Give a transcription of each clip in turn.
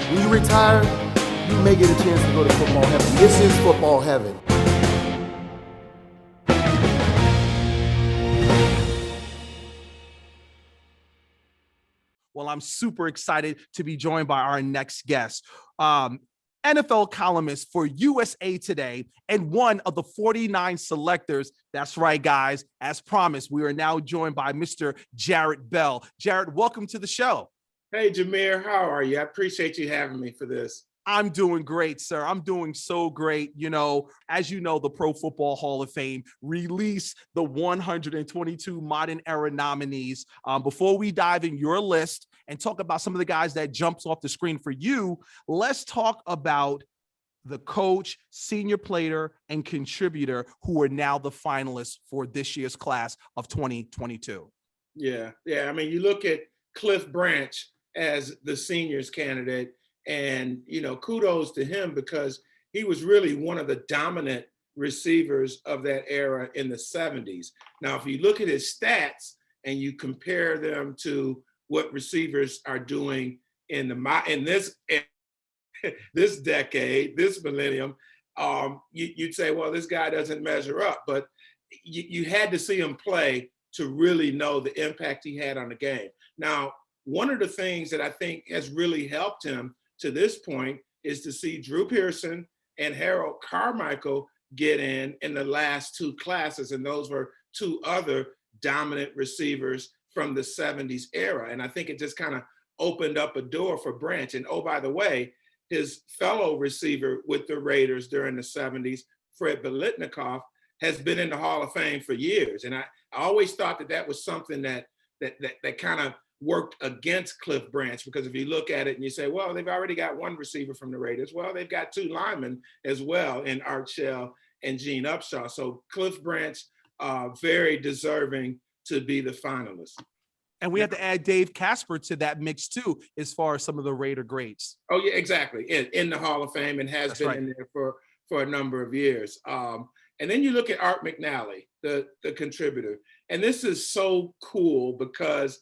When you retire, you may get a chance to go to football heaven. This is football heaven. Well, I'm super excited to be joined by our next guest, NFL columnist for USA Today and one of the 49 selectors. That's right, guys. As promised, we are now joined by Mr. Jarrett Bell. Jarrett, welcome to the show. Hey, Jameer, how are you? I appreciate you having me for this. I'm doing great, sir. I'm doing so great. You know, as you know, the Pro Football Hall of Fame released the 122 modern era nominees. Before we dive in your list and talk about some of the guys that jumps off the screen for you, let's talk about the coach, senior player, and contributor who are now the finalists for this year's class of 2022. Yeah. I mean, you look at Cliff Branch as the seniors candidate, and, kudos to him because he was really one of the dominant receivers of that era in the 70s. Now, if you look at his stats and you compare them to what receivers are doing in this this decade, this millennium, you'd say, well, this guy doesn't measure up. But you had to see him play to really know the impact he had on the game. Now, one of the things that I think has really helped him to this point is to see Drew Pearson and Harold Carmichael get in the last two classes. And those were two other dominant receivers from the 70s era. And I think it just kind of opened up a door for Branch. And oh, by the way, his fellow receiver with the Raiders during the 70s, Fred Biletnikoff, has been in the Hall of Fame for years. And I always thought that was something that kind of worked against Cliff Branch, because if you look at it and you say, well, they've already got one receiver from the Raiders. Well, they've got two linemen as well in Art Shell and Gene Upshaw. So Cliff Branch, very deserving to be the finalist. And we have to add Dave Casper to that mix too, as far as some of the Raider greats. Oh yeah, exactly. In the Hall of Fame and has been in there for a number of years. And then you look at Art McNally, the contributor. And this is so cool because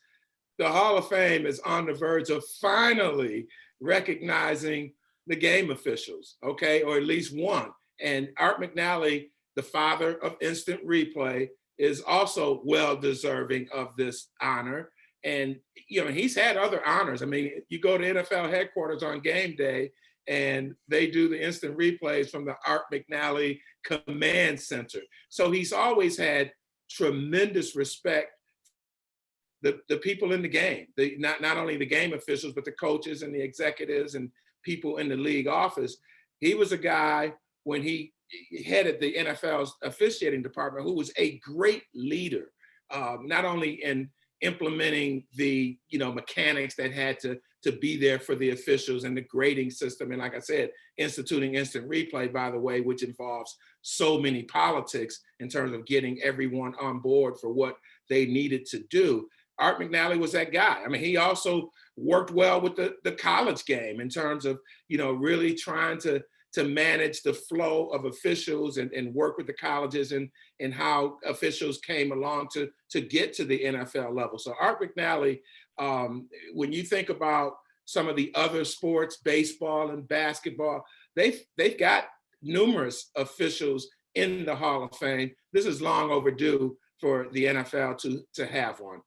the Hall of Fame is on the verge of finally recognizing the game officials, okay, or at least one. And Art McNally, the father of instant replay, is also well deserving of this honor. And, he's had other honors. I mean, you go to NFL headquarters on game day and they do the instant replays from the Art McNally Command Center. So he's always had tremendous respect. The people in the game, not only the game officials, but the coaches and the executives and people in the league office. He was a guy when he headed the NFL's officiating department who was a great leader, not only in implementing the mechanics that had to be there for the officials and the grading system. And like I said, instituting instant replay, by the way, which involves so many politics in terms of getting everyone on board for what they needed to do. Art McNally was that guy. I mean, he also worked well with the college game in terms of, really trying to manage the flow of officials and work with the colleges and how officials came along to get to the NFL level. So Art McNally, when you think about some of the other sports, baseball and basketball, they've got numerous officials in the Hall of Fame. This is long overdue for the NFL to have one.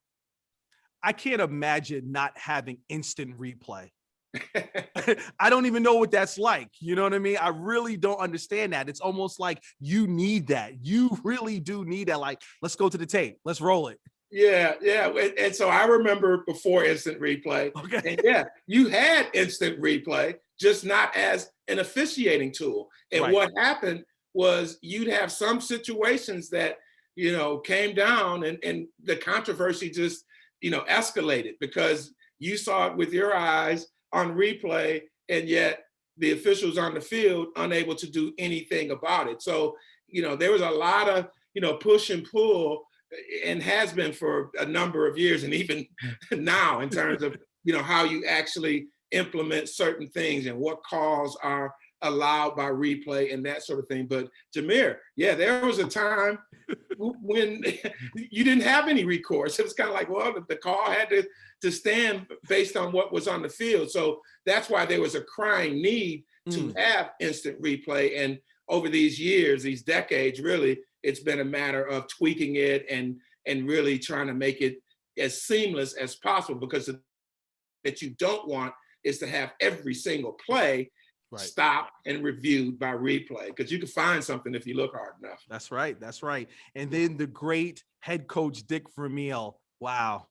I can't imagine not having instant replay. I don't even know what that's like. You know what I mean? I really don't understand that. It's almost like you need that. You really do need that. Like, let's go to the tape. Let's roll it. Yeah. And so I remember before instant replay. Okay. And you had instant replay, just not as an officiating tool. And right. What happened was you'd have some situations that, came down and the controversy just, escalated because you saw it with your eyes on replay, and yet the officials on the field unable to do anything about it. So, there was a lot of, push and pull, and has been for a number of years, and even now in terms of, how you actually implement certain things and what calls are allowed by replay and that sort of thing. But Jameer, yeah, there was a time when you didn't have any recourse. It was kind of like, well, the call had to stand based on what was on the field. So that's why there was a crying need to have instant replay. And over these years, these decades, really, it's been a matter of tweaking it and really trying to make it as seamless as possible, because that you don't want is to have every single play stopped and reviewed by replay, because you can find something if you look hard enough. That's right. That's right. And then the great head coach, Dick Vermeel. Wow.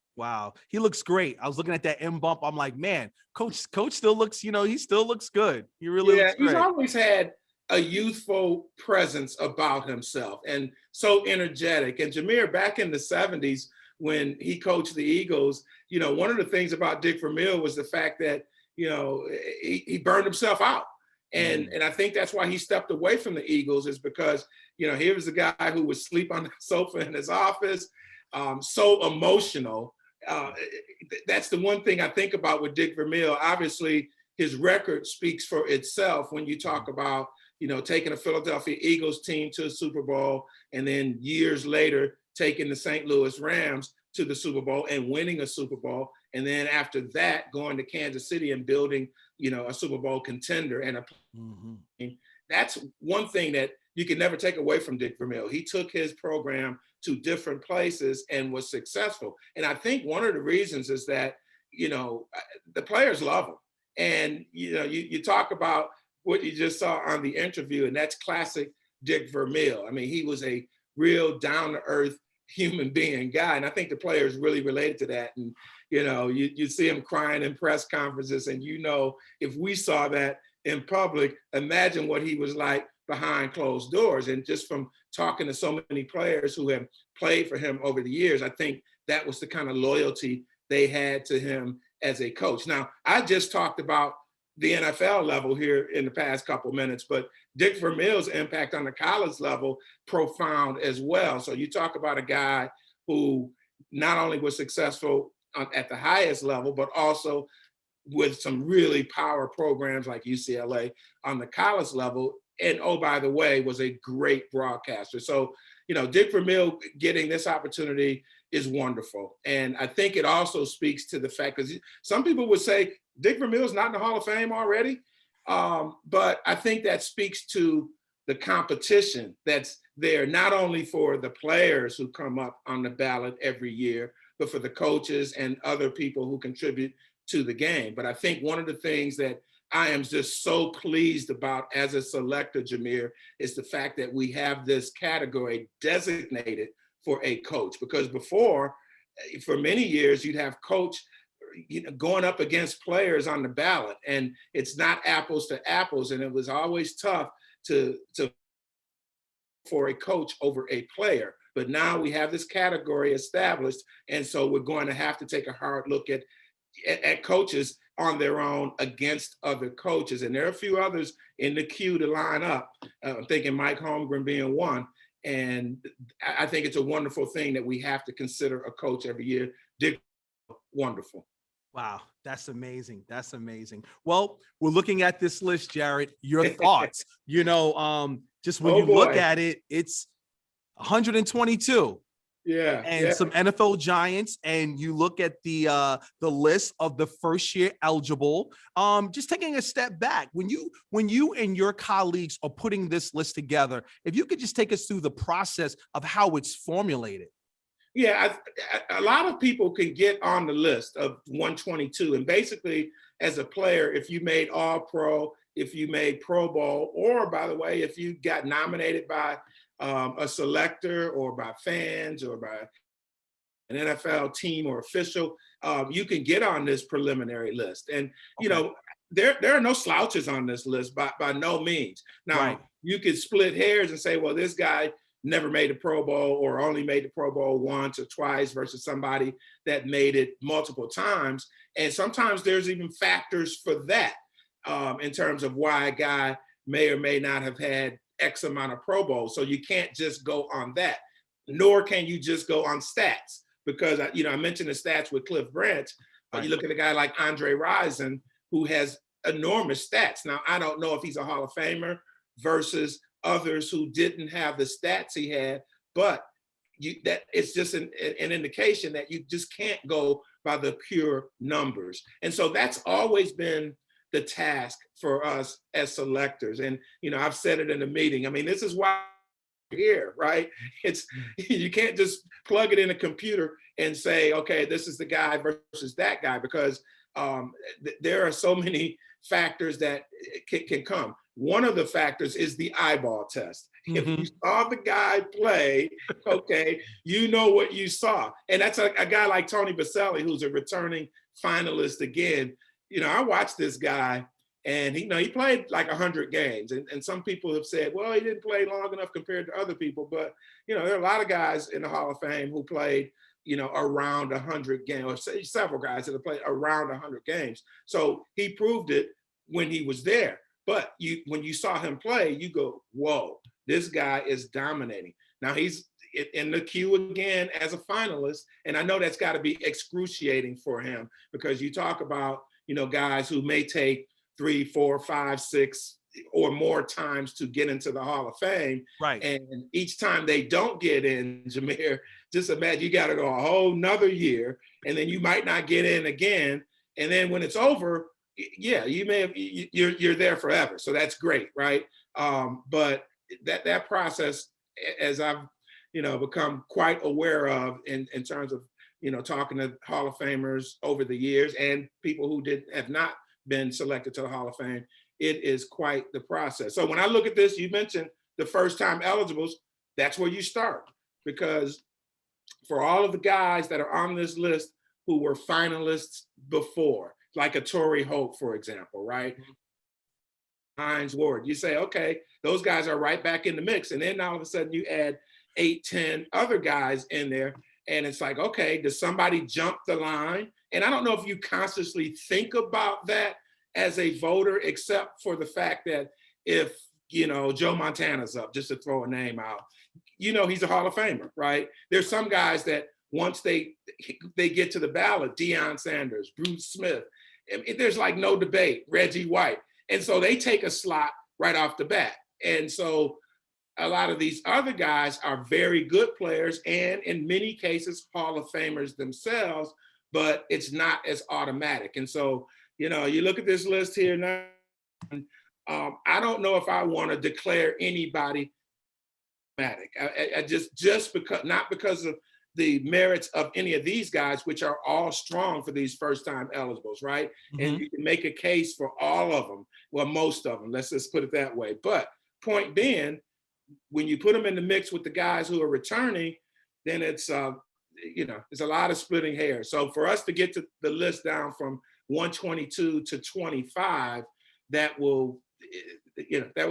He looks great. I was looking at that M bump. I'm like, man, coach still looks, he still looks good. He really looks great. He's always had a youthful presence about himself and so energetic. And Jameer, back in the 70s, when he coached the Eagles, one of the things about Dick Vermeel was the fact that, he burned himself out. And I think that's why he stepped away from the Eagles, is because, he was a guy who would sleep on the sofa in his office, so emotional. That's the one thing I think about with Dick Vermeel. Obviously, his record speaks for itself when you talk about, taking a Philadelphia Eagles team to a Super Bowl, and then years later, taking the St. Louis Rams to the Super Bowl and winning a Super Bowl. And then after that, going to Kansas City and building, a Super Bowl contender. And that's one thing that you can never take away from Dick Vermeel. He took his program to different places and was successful. And I think one of the reasons is that, the players love him. And, you talk about what you just saw on the interview, and that's classic Dick Vermeel. I mean, he was a real down-to-earth human being guy. And I think the players really related to that. And, you see him crying in press conferences, and, if we saw that in public, imagine what he was like behind closed doors. And just from talking to so many players who have played for him over the years, I think that was the kind of loyalty they had to him as a coach. Now, I just talked about the NFL level here in the past couple minutes, but Dick Vermeel's impact on the college level, profound as well. So you talk about a guy who not only was successful at the highest level, but also with some really power programs like UCLA on the college level. And oh, by the way, was a great broadcaster. So, Dick Vermeel getting this opportunity is wonderful. And I think it also speaks to the fact, because some people would say Dick Vermeel is not in the Hall of Fame already. But I think that speaks to the competition that's there, not only for the players who come up on the ballot every year, but for the coaches and other people who contribute to the game. But I think one of the things that I am just so pleased about as a selector, Jameer, is the fact that we have this category designated for a coach. Because before, for many years, you'd have coach going up against players on the ballot, and it's not apples to apples. And it was always tough to for a coach over a player. But now we have this category established. And so we're going to have to take a hard look at coaches on their own against other coaches. And there are a few others in the queue to line up. I'm thinking Mike Holmgren being one. And I think it's a wonderful thing that we have to consider a coach every year. Dick, wonderful. Wow, that's amazing. That's amazing. Well, we're looking at this list, Jarrett. Your thoughts, just when you look at it, it's 122. Yeah. And some NFL giants, and you look at the list of the first year eligible. Just taking a step back, when you and your colleagues are putting this list together, if you could just take us through the process of how it's formulated. Yeah, a lot of people can get on the list of 122. And basically, as a player, if you made All-Pro, if you made Pro Bowl, or by the way, if you got nominated by a selector or by fans or by an NFL team or official, you can get on this preliminary list. And, there are no slouches on this list by no means. Now, you could split hairs and say, well, this guy never made the Pro Bowl or only made the Pro Bowl once or twice versus somebody that made it multiple times. And sometimes there's even factors for that in terms of why a guy may or may not have had X amount of Pro Bowls. So you can't just go on that, nor can you just go on stats, because I mentioned the stats with Cliff Branch. You look at a guy like Andre Rison, who has enormous stats. Now, I don't know if he's a Hall of Famer versus others who didn't have the stats he had, but that it's just an indication that you just can't go by the pure numbers. And so that's always been the task for us as selectors. And, I've said it in the meeting. I mean, this is why we're here, right? It's, you can't just plug it in a computer and say, okay, this is the guy versus that guy, because there are so many factors that can come. One of the factors is the eyeball test. If you saw the guy play, okay, you know what you saw. And that's a guy like Tony Baselli, who's a returning finalist again. I watched this guy, and he played like 100 games. And some people have said, well, he didn't play long enough compared to other people. But, there are a lot of guys in the Hall of Fame who played, around 100 games, or say several guys that have played around 100 games. So he proved it when he was there. But when you saw him play, you go, whoa, this guy is dominating. Now he's in the queue again as a finalist. And I know that's got to be excruciating for him, because you talk about, guys who may take 3, 4, 5, 6 or more times to get into the Hall of Fame. Right. And each time they don't get in, Jameer, just imagine you got to go a whole nother year, and then you might not get in again. And then when it's over, yeah, you may have, you're there forever. So that's great, right? But that process, as I've, become quite aware of in terms of, talking to Hall of Famers over the years and people who have not been selected to the Hall of Fame, it is quite the process. So when I look at this, you mentioned the first-time eligibles, that's where you start, because for all of the guys that are on this list who were finalists before, like a Torrey Holt, for example, right? Hines Ward, you say, okay, those guys are right back in the mix. And then all of a sudden you add 8, 10 other guys in there. And it's like, okay, does somebody jump the line? And I don't know if you consciously think about that as a voter, except for the fact that if, Joe Montana's up, just to throw a name out, he's a Hall of Famer, right? There's some guys that once they get to the ballot, Deion Sanders, Bruce Smith, there's like no debate, Reggie White. And so they take a slot right off the bat. And so a lot of these other guys are very good players, and in many cases, Hall of Famers themselves, but it's not as automatic. And so, you look at this list here now, I don't know if I want to declare anybody automatic. I just because, not because of the merits of any of these guys, which are all strong for these first-time eligibles, right? And you can make a case for all of them, well, most of them, let's just put it that way. But point being, when you put them in the mix with the guys who are returning, then it's, there's a lot of splitting hairs. So for us to get to the list down from 122 to 25, that will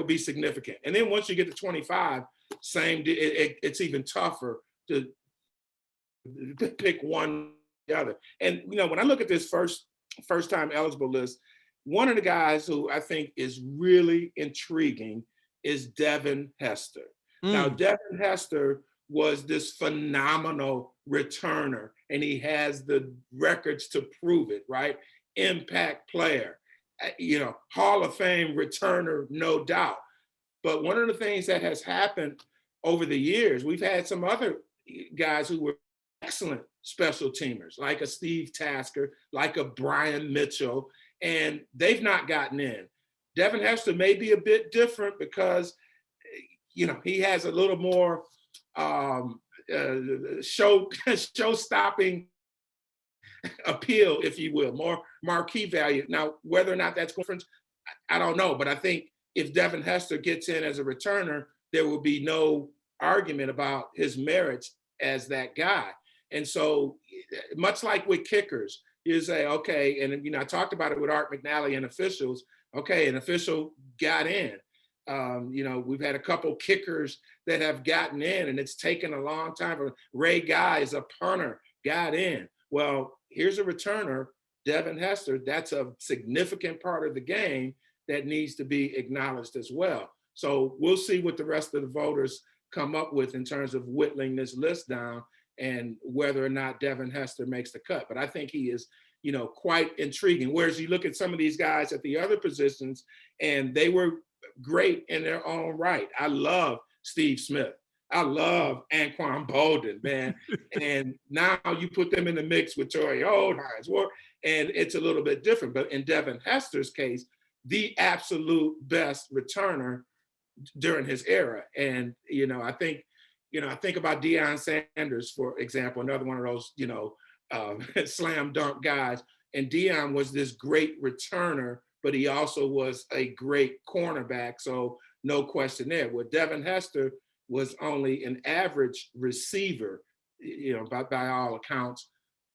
be significant. And then once you get to 25, it's even tougher to pick one or the other. And, when I look at this first-time eligible list, one of the guys who I think is really intriguing is Devin Hester. Now, Devin Hester was this phenomenal returner, and he has the records to prove it, right? Impact player, Hall of Fame returner, no doubt. But one of the things that has happened over the years, we've had some other guys who were excellent special teamers, like a Steve Tasker, like a Brian Mitchell, and they've not gotten in. Devin Hester may be a bit different because, he has a little more show-stopping appeal, if you will, more marquee value. Now, whether or not that's different, I don't know. But I think if Devin Hester gets in as a returner, there will be no argument about his merits as that guy. And so, much like with kickers, you say, okay, and I talked about it with Art McNally and officials. Okay, an official got in. We've had a couple kickers that have gotten in, and it's taken a long time. Ray Guy is a punter, got in. Well, here's a returner, Devin Hester. That's a significant part of the game that needs to be acknowledged as well. So we'll see what the rest of the voters come up with in terms of whittling this list down and whether or not Devin Hester makes the cut. But I think he is, quite intriguing. Whereas you look at some of these guys at the other positions, and they were great in their own right. I love Steve Smith. I love Anquan Bolden, man. And now you put them in the mix with Torrey Oldhines, and it's a little bit different. But in Devin Hester's case, the absolute best returner during his era. And, I think about Deion Sanders, for example, another one of those, slam dunk guys. And Deion was this great returner, but he also was a great cornerback. So no question there. Well, Devin Hester was only an average receiver, by all accounts,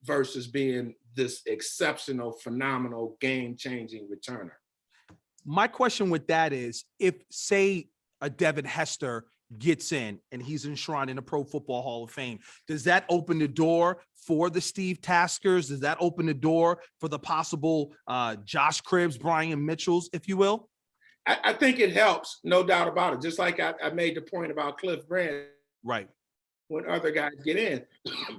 versus being this exceptional, phenomenal, game-changing returner. My question with that is, if, say, a Devin Hester gets in and he's enshrined in the Pro Football Hall of Fame, does that open the door for the Steve Taskers? Does that open the door for the possible Josh Cribbs, Brian Mitchells, if you will? I think it helps, no doubt about it. Just like I made the point about Cliff Branch, right? When other guys get in,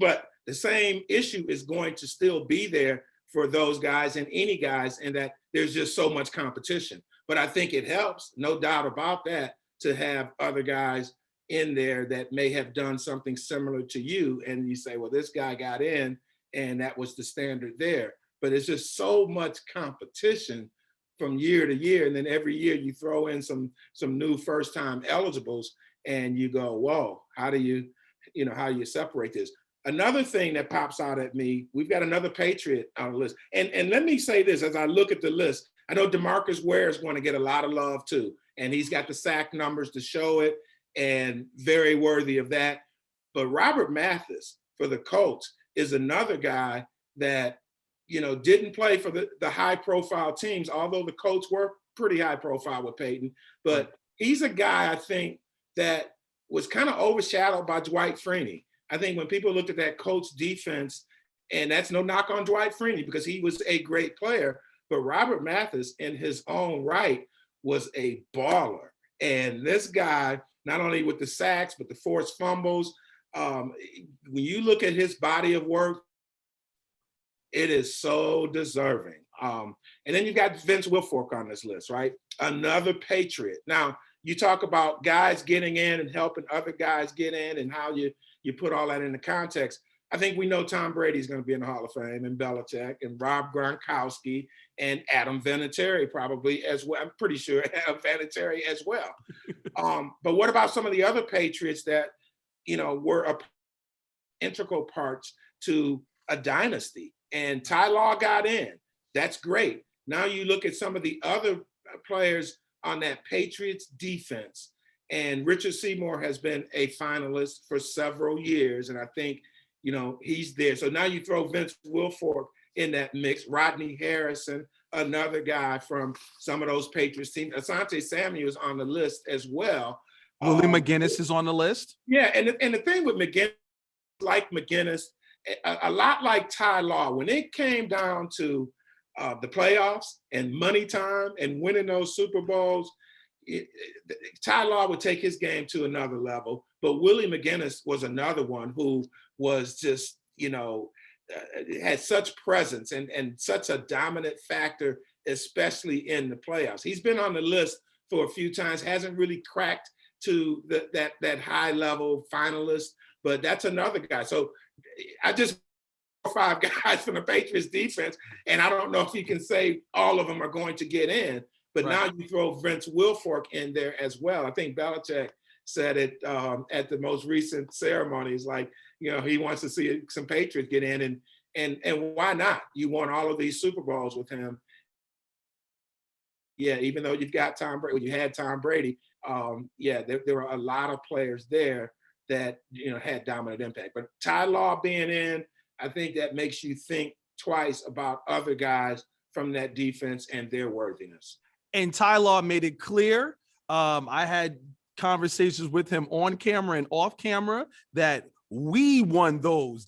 but the same issue is going to still be there for those guys and any guys, in that there's just so much competition. But I think it helps, no doubt about that, to have other guys in there that may have done something similar to you. And you say, well, this guy got in and that was the standard there. But it's just so much competition from year to year. And then every year you throw in some new first-time eligibles and you go, whoa, how do you separate this? Another thing that pops out at me, we've got another Patriot on the list. And let me say this, as I look at the list, I know DeMarcus Ware is going to get a lot of love too. And he's got the sack numbers to show it, and very worthy of that. But Robert Mathis for the Colts is another guy that, didn't play for the high profile teams, although the Colts were pretty high profile with Peyton. But he's a guy, I think, that was kind of overshadowed by Dwight Freeney. I think when people looked at that Colts defense, and that's no knock on Dwight Freeney because he was a great player, but Robert Mathis in his own right was a baller. And this guy, not only with the sacks, but the forced fumbles, when you look at his body of work, it is so deserving. And then you've got Vince Wilfork on this list, right? Another Patriot. Now, you talk about guys getting in and helping other guys get in and how you put all that into context. I think we know Tom Brady's going to be in the Hall of Fame, and Belichick, and Rob Gronkowski, and Adam Vinatieri probably as well. I'm pretty sure Adam Vinatieri as well. But what about some of the other Patriots that, were integral parts to a dynasty? And Ty Law got in. That's great. Now you look at some of the other players on that Patriots defense, and Richard Seymour has been a finalist for several years, and I think, he's there. So now you throw Vince Wilfork in that mix, Rodney Harrison, another guy from some of those Patriots teams. Asante Samuel's on the list as well. Willie McGinnis is on the list. Yeah, and the thing with McGinnis, a lot like Ty Law, when it came down to the playoffs and money time and winning those Super Bowls, Ty Law would take his game to another level. But Willie McGinnis was another one who was just, had such presence and such a dominant factor, especially in the playoffs. He's been on the list for a few times, hasn't really cracked to that high level finalist, but that's another guy. So I just 5 guys from the Patriots defense, and I don't know if you can say all of them are going to get in, but right. Now you throw Vince Wilfork in there as well. I think Belichick said it at the most recent ceremonies, like, he wants to see some Patriots get in, and why not? You won all of these Super Bowls with him. Yeah, even though you've got Tom Brady, when you had Tom Brady, there were a lot of players there that, had dominant impact. But Ty Law being in, I think that makes you think twice about other guys from that defense and their worthiness. And Ty Law made it clear. I had conversations with him on camera and off camera that we won those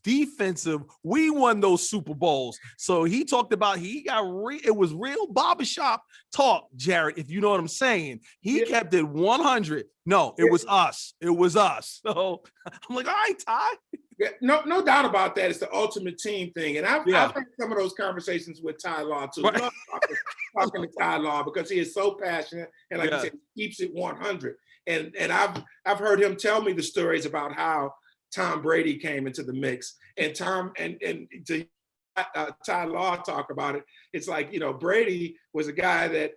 we won those Super Bowls. So he talked about, it was real barbershop talk, Jarrett, if you know what I'm saying. He kept it 100. No, it was us. It was us. So I'm like, all right, Ty. Yeah, no doubt about that. It's the ultimate team thing. And I've Yeah. had some of those conversations with Ty Law too. Right. Love talking to Ty Law because he is so passionate and like Yeah. you said, keeps it 100. And I've heard him tell me the stories about how Tom Brady came into the mix and to Ty Law talk about it. It's like, Brady was a guy that,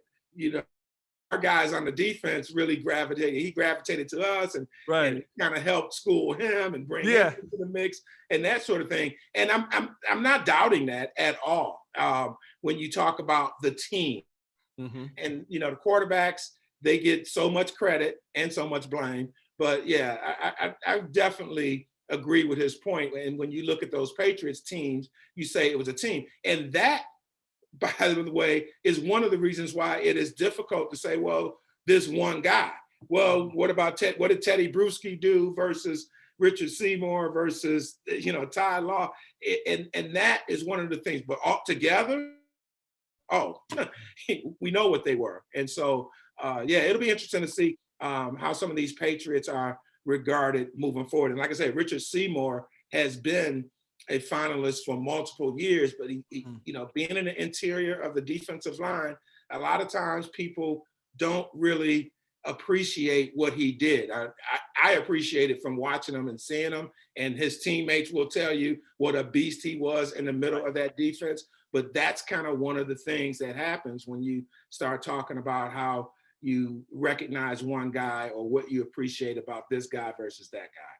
our guys on the defense really gravitated. He gravitated to us and Right. kind of helped school him and bring Yeah. him into the mix and that sort of thing. And I'm not doubting that at all. When you talk about the team and the quarterbacks, they get so much credit and so much blame. But yeah, I definitely agree with his point. And when you look at those Patriots teams, you say it was a team, and that, by the way, is one of the reasons why it is difficult to say, well, this one guy. Well, what about what did Teddy Bruschi do versus Richard Seymour versus Ty Law? And that is one of the things. But all together, we know what they were. And so, yeah, it'll be interesting to see how some of these Patriots are regarded moving forward. And like I said, Richard Seymour has been a finalist for multiple years, but he being in the interior of the defensive line, a lot of times people don't really appreciate what he did. I appreciate it from watching him and seeing him, and his teammates will tell you what a beast he was in the middle of that defense. But that's kind of one of the things that happens when you start talking about how you recognize one guy or what you appreciate about this guy versus that guy.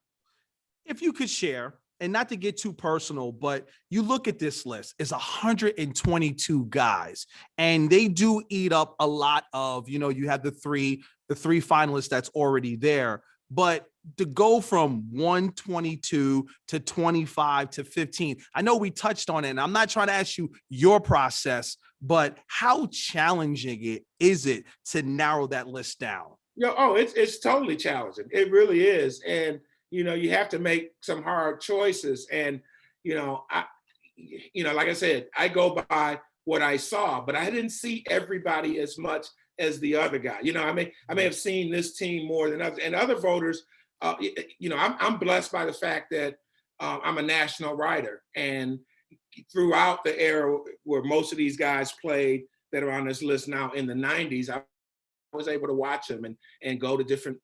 If you could share, and not to get too personal, but you look at this list, it's 122 guys, and they do eat up a lot of, you have the three finalists that's already there, but to go from 122 to 25 to 15, I know we touched on it, and I'm not trying to ask you your process, but how challenging is it to narrow that list down? It's totally challenging. It really is. And you have to make some hard choices. And, like I said, I go by what I saw, but I didn't see everybody as much as the other guy. I may have seen this team more than others. And other voters, I'm blessed by the fact that I'm a national writer. And throughout the era where most of these guys played that are on this list now in the 90s, I was able to watch them and go to different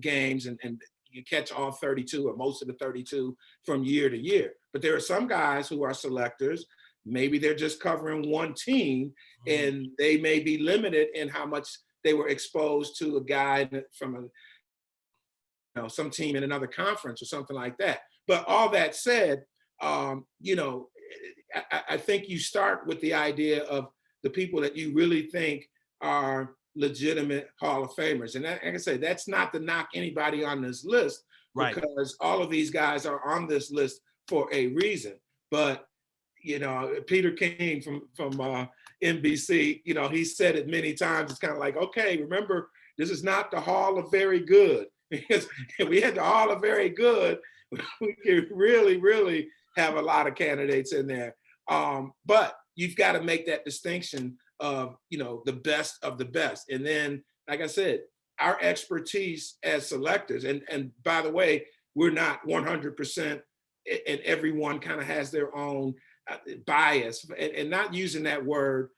games and you catch all 32 or most of the 32 from year to year. But there are some guys who are selectors. Maybe they're just covering one team and they may be limited in how much they were exposed to a guy from some team in another conference or something like that. But all that said, I think you start with the idea of the people that you really think are legitimate Hall of Famers. And like I said, that's not to knock anybody on this list, right? Because all of these guys are on this list for a reason. But, Peter King from NBC, he said it many times. It's kind of like, okay, remember, this is not the Hall of Very Good. Because if we had the Hall of Very Good, we could really, really have a lot of candidates in there. But you've got to make that distinction of, the best of the best. And then, like I said, our expertise as selectors, and by the way, we're not 100%, and everyone kind of has their own bias, and not using that word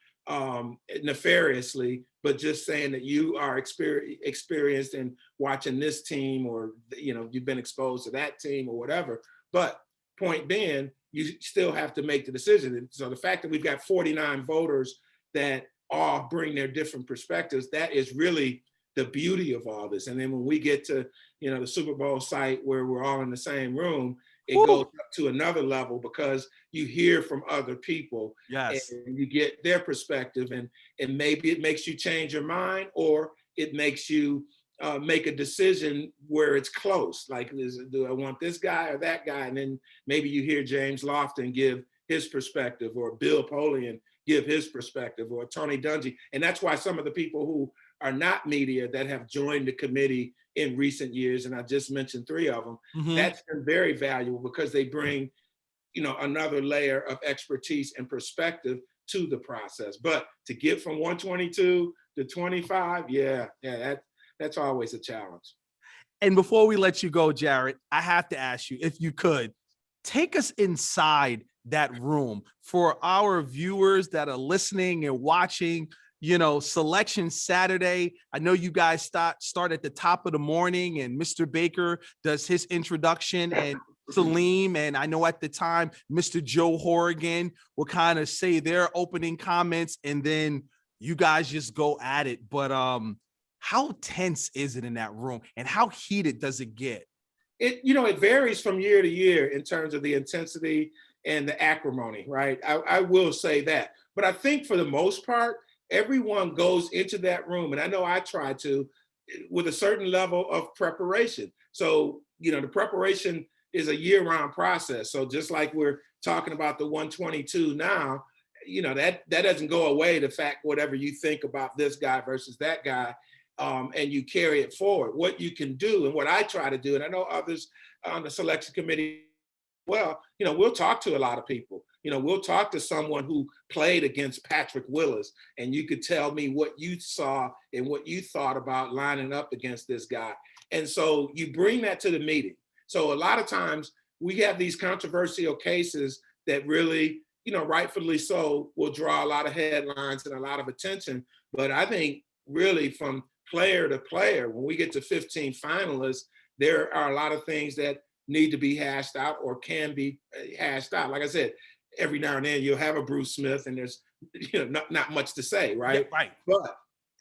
nefariously, but just saying that you are experienced in watching this team, or, you've been exposed to that team or whatever. But point being, you still have to make the decision. And so the fact that we've got 49 voters that all bring their different perspectives, that is really the beauty of all this. And then when we get to, the Super Bowl site where we're all in the same room, it goes up to another level because you hear from other people. Yes. And you get their perspective, and maybe it makes you change your mind, or it makes you make a decision where it's close. Like, do I want this guy or that guy? And then maybe you hear James Lofton give his perspective, or Bill Polian give his perspective, or Tony Dungy. And that's why some of the people who are not media that have joined the committee in recent years, and I just mentioned 3 of them, that's been very valuable because they bring, another layer of expertise and perspective to the process. But to get from 122 to 25, that's always a challenge. And before we let you go, Jarrett, I have to ask you, if you could, take us inside that room for our viewers that are listening and watching. Selection Saturday. I know you guys start at the top of the morning, and Mr. Baker does his introduction, and Salim, and I know at the time Mr. Joe Horrigan will kind of say their opening comments, and then you guys just go at it. But how tense is it in that room, and how heated does it get? It varies from year to year in terms of the intensity and the acrimony, right? I will say that. But I think for the most part, everyone goes into that room, and I know I try to, with a certain level of preparation. So, the preparation is a year-round process. So just like we're talking about the 122 now, that doesn't go away, the fact whatever you think about this guy versus that guy, and you carry it forward. What you can do, and what I try to do, and I know others on the selection committee, well, we'll talk to a lot of people. We'll talk to someone who played against Patrick Willis, and you could tell me what you saw and what you thought about lining up against this guy. And so you bring that to the meeting. So a lot of times we have these controversial cases that really, rightfully so, will draw a lot of headlines and a lot of attention. But I think really from player to player, when we get to 15 finalists, there are a lot of things that need to be hashed out or can be hashed out. Like I said, every now and then you'll have a Bruce Smith and there's not much to say, right? Yeah, right. But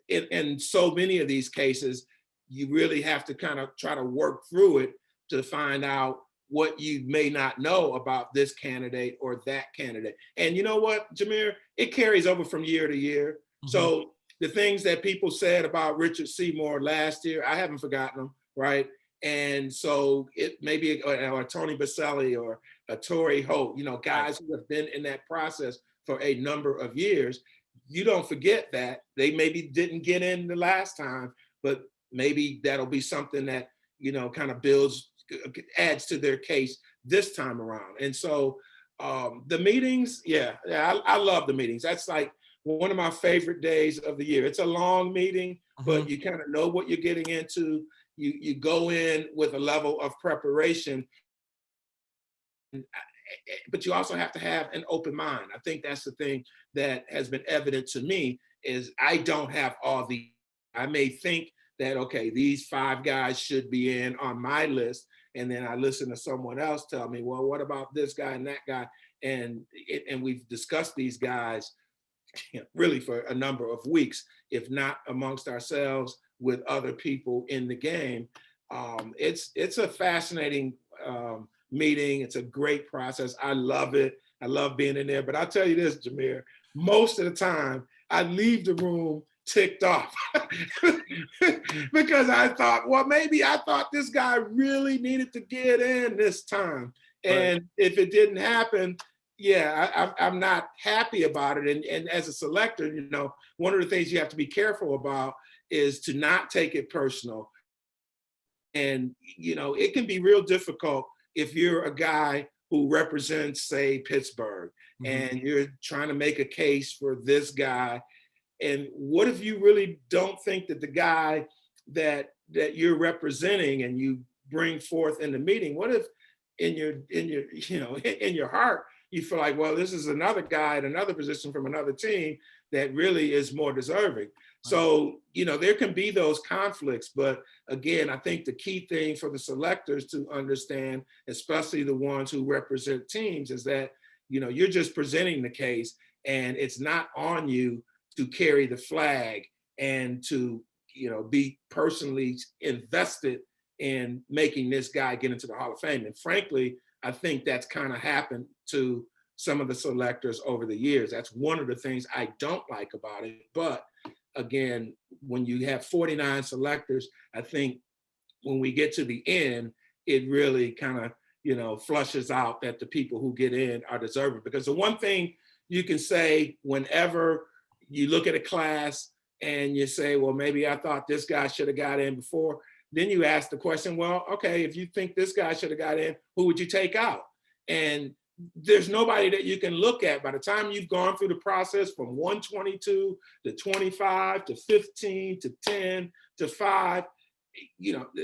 in so many of these cases, you really have to kind of try to work through it to find out what you may not know about this candidate or that candidate. And you know what, Jameer, it carries over from year to year. Mm-hmm. So the things that people said about Richard Seymour last year, I haven't forgotten them, right? And so it may be or Tony Baselli or a Torrey Holt, guys who have been in that process for a number of years. You don't forget that they maybe didn't get in the last time, but maybe that'll be something that, kind of adds to their case this time around. And so the meetings, I love the meetings. That's like one of my favorite days of the year. It's a long meeting, but you kind of know what you're getting into. You go in with a level of preparation, but you also have to have an open mind. I think that's the thing that has been evident to me is I don't have I may think that, okay, these 5 guys should be in on my list. And then I listen to someone else tell me, well, what about this guy and that guy? And we've discussed these guys really for a number of weeks, if not amongst ourselves, with other people in the game. It's a fascinating meeting. It's a great process. I love it. I love being in there. But I'll tell you this, Jameer, most of the time I leave the room ticked off because I thought, well, maybe I thought this guy really needed to get in this time. And if it didn't happen, I'm not happy about it. And as a selector, one of the things you have to be careful about is to not take it personal. And, it can be real difficult if you're a guy who represents, say, Pittsburgh, and you're trying to make a case for this guy. And what if you really don't think that the guy that you're representing and you bring forth in the meeting, what if in your heart, you feel like, well, this is another guy at another position from another team that really is more deserving. So, there can be those conflicts. But again, I think the key thing for the selectors to understand, especially the ones who represent teams, is that, you're just presenting the case and it's not on you to carry the flag and to, be personally invested in making this guy get into the Hall of Fame. And frankly, I think that's kind of happened to some of the selectors over the years. That's one of the things I don't like about it. But again, when you have 49 selectors, I think when we get to the end, it really kind of, flushes out that the people who get in are deserving. Because the one thing you can say whenever you look at a class and you say, well, maybe I thought this guy should have got in before. Then you ask the question, well, okay, if you think this guy should have got in, who would you take out? And there's nobody that you can look at by the time you've gone through the process from 122 to 25 to 15 to 10 to 5.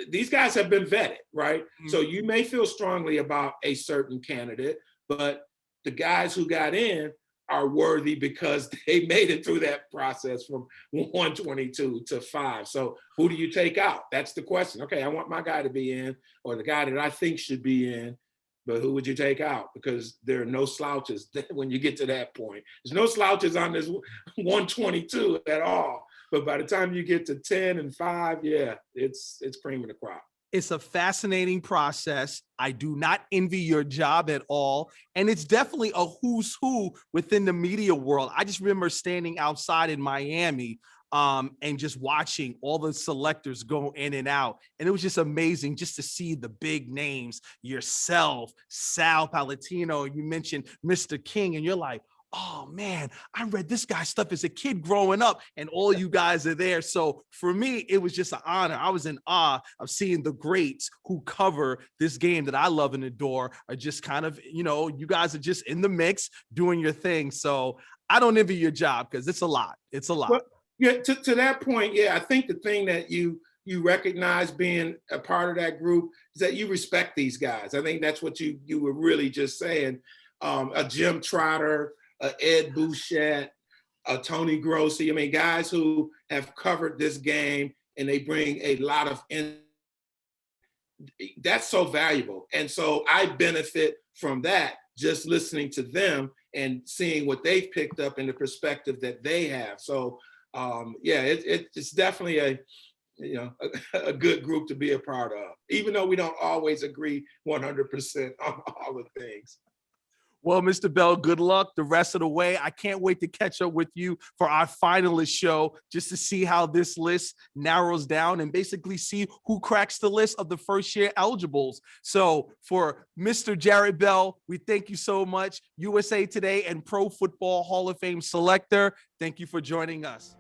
these guys have been vetted, right? Mm-hmm. So you may feel strongly about a certain candidate, but the guys who got in are worthy because they made it through that process from 122 to 5. So who do you take out? That's the question. Okay, I want my guy to be in, or the guy that I think should be in, but who would you take out? Because there are no slouches when you get to that point. There's no slouches on this 122 at all. But by the time you get to 10 and 5, yeah, it's cream of the crop. It's a fascinating process. I do not envy your job at all. And it's definitely a who's who within the media world. I just remember standing outside in Miami and just watching all the selectors go in and out. And it was just amazing just to see the big names, yourself, Sal Palatino, you mentioned Mr. King, and you're like, oh man, I read this guy's stuff as a kid growing up, and all you guys are there. So for me, it was just an honor. I was in awe of seeing the greats who cover this game that I love and adore are just kind of, you guys are just in the mix doing your thing. So I don't envy your job because it's a lot. It's a lot. Well, yeah, to that point, yeah, I think the thing that you recognize being a part of that group is that you respect these guys. I think that's what you were really just saying. A Jim Trotter, Ed Bouchette, Tony Grossi. I mean, guys who have covered this game and they bring a lot of that's so valuable. And so I benefit from that, just listening to them and seeing what they've picked up and the perspective that they have. So it's definitely a good group to be a part of, even though we don't always agree 100% on all the things. Well, Mr. Bell, good luck the rest of the way. I can't wait to catch up with you for our finalist show, just to see how this list narrows down and basically see who cracks the list of the first year eligibles. So for Mr. Jarrett Bell, we thank you so much. USA Today and Pro Football Hall of Fame selector, thank you for joining us.